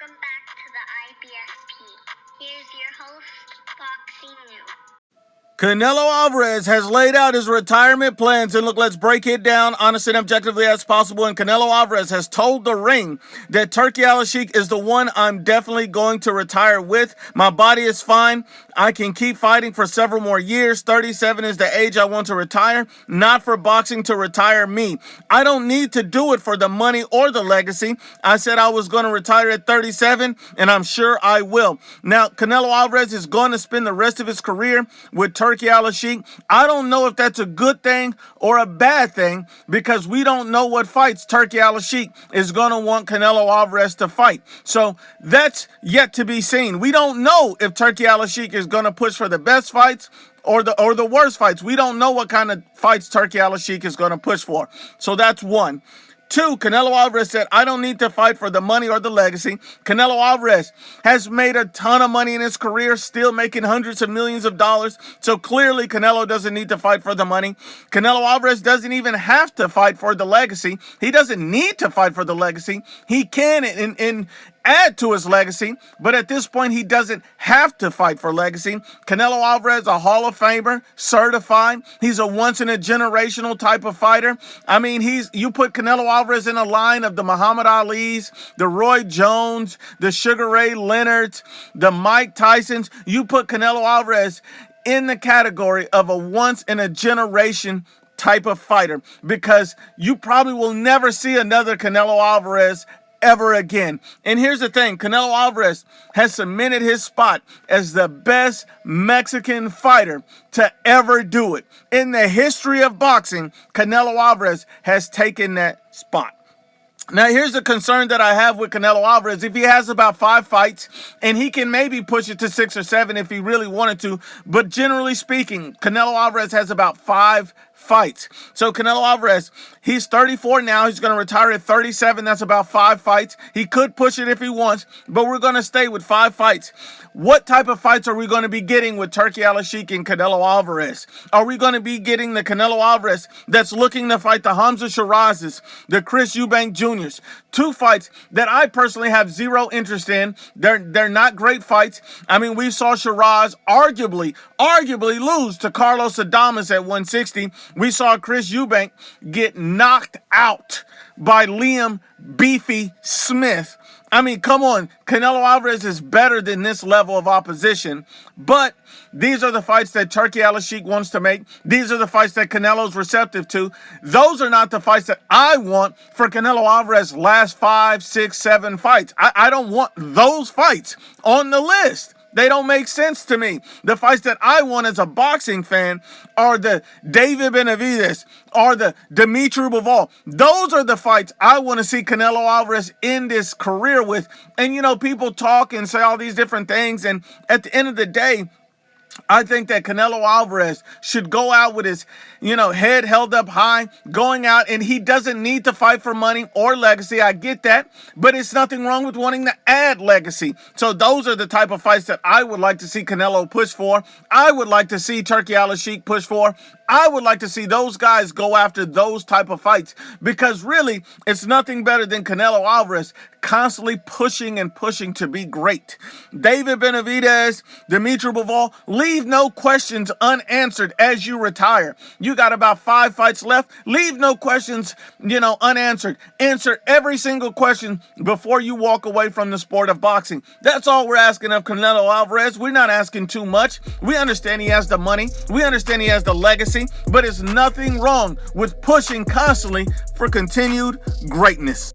Welcome back to the IBSP. Here's your host, Boxing News. Canelo Alvarez has laid out his retirement plans, and look, let's break it down honestly and objectively as possible. And Canelo Alvarez has told the ring that Turki Al-Sheikh is the one I'm definitely going to retire with. My body is fine. I can keep fighting for several more years. 37 is the age I want to retire, not for boxing to retire me. I don't need to do it for the money or the legacy. I said I was going to retire at 37, and I'm sure I will. Now, Canelo Alvarez is going to spend the rest of his career with Turki Al-Sheikh. I don't know if that's a good thing or a bad thing, because we don't know what fights Turki Al-Sheikh is going to want Canelo Alvarez to fight. So that's yet to be seen. We don't know if Turki Al-Sheikh is going to push for the best fights or the worst fights. We don't know what kind of fights Turki Al-Sheikh is going to push for. So that's one. Two, Canelo Alvarez said, I don't need to fight for the money or the legacy. Canelo Alvarez has made a ton of money in his career, still making hundreds of millions of dollars. So clearly Canelo doesn't need to fight for the money. Canelo Alvarez doesn't even have to fight for the legacy. He doesn't need to fight for the legacy. He can add to his legacy, but at this point, he doesn't have to fight for legacy. Canelo Alvarez, a Hall of Famer, certified. He's a once-in-a-generational type of fighter. I mean, you put Canelo Alvarez in a line of the Muhammad Ali's, the Roy Jones, the Sugar Ray Leonards, the Mike Tysons. You put Canelo Alvarez in the category of a once-in-a-generation type of fighter, because you probably will never see another Canelo Alvarez ever again. And here's the thing, Canelo Alvarez has cemented his spot as the best Mexican fighter to ever do it. In the history of boxing, Canelo Alvarez has taken that spot. Now, here's the concern that I have with Canelo Alvarez. If he has about 5 fights, and he can maybe push it to 6 or 7 if he really wanted to, but generally speaking, Canelo Alvarez has about 5 fights. So Canelo Alvarez, he's 34 now. He's going to retire at 37. That's about 5 fights. He could push it if he wants, but we're going to stay with 5 fights. What type of fights are we going to be getting with Turki Al-Sheikh and Canelo Alvarez? Are we going to be getting the Canelo Alvarez that's looking to fight the Hamza Shirazes, the Chris Eubank Jr.'s? 2 fights that I personally have zero interest in. They're not great fights. I mean, we saw Shiraz arguably lose to Carlos Adames at 160. We saw Chris Eubank get knocked out by Liam Beefy Smith. I mean, come on. Canelo Alvarez is better than this level of opposition. But these are the fights that Turki Al-Sheikh wants to make. These are the fights that Canelo's receptive to. Those are not the fights that I want for Canelo Alvarez's last 5, 6, 7 fights. I don't want those fights on the list. They don't make sense to me. The fights that I want as a boxing fan are the David Benavidez or the Dimitri Bivol. Those are the fights I want to see Canelo Alvarez end his career with. And, people talk and say all these different things. And at the end of the day, I think that Canelo Alvarez should go out with his, head held up high, going out, and he doesn't need to fight for money or legacy. I get that, but it's nothing wrong with wanting to add legacy. So those are the type of fights that I would like to see Canelo push for. I would like to see Turki Al-Sheikh push for. I would like to see those guys go after those type of fights, because really, it's nothing better than Canelo Alvarez constantly pushing and pushing to be great. David Benavidez, Dimitri Bivol, leave no questions unanswered as you retire. You got about 5 fights left. Leave no questions, unanswered. Answer every single question before you walk away from the sport of boxing. That's all we're asking of Canelo Alvarez. We're not asking too much. We understand he has the money. We understand he has the legacy, but it's nothing wrong with pushing constantly for continued greatness.